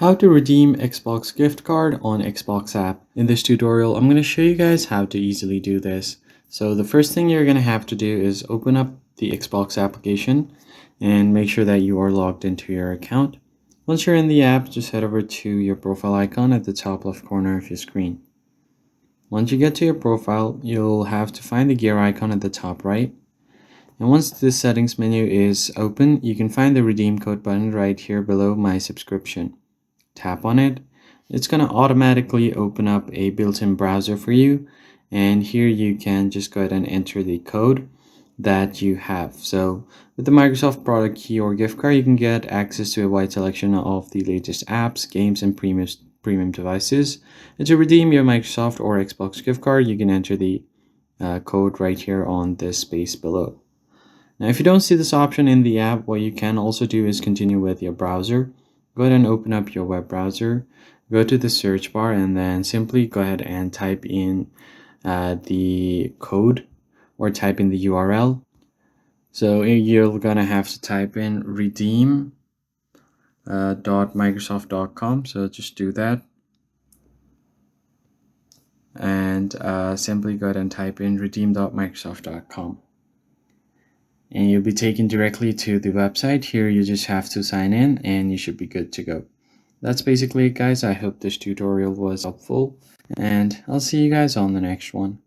How to redeem Xbox gift card on Xbox app. In this tutorial, I'm going to show you guys how to easily do this. So the first thing you're going to have to do is open up the Xbox application and make sure that you are logged into your account. Once you're in the app, just head over to your profile icon at the top left corner of your screen. Once you get to your profile, you'll have to find the gear icon at the top right. And once the settings menu is open, you can find the redeem code button right here below my subscription. Tap on it. It's going to automatically open up a built-in browser for you, and here you can just go ahead and enter the code that you have. So with the Microsoft product key or gift card, you can get access to a wide selection of the latest apps, games, and premium devices. And to redeem your Microsoft or Xbox gift card, you can enter the code right here on this space below. Now, if you don't see this option in the app, what you can also do is continue with your browser. Go ahead and open up your web browser, go to the search bar, and then simply go ahead and type in the code or type in the URL. So you're gonna have to type in redeem.microsoft.com. So just do that. And simply go ahead and type in redeem.microsoft.com. And you'll be taken directly to the website. Here you just have to sign in and you should be good to go. That's basically it, guys. I hope this tutorial was helpful, and I'll see you guys on the next one.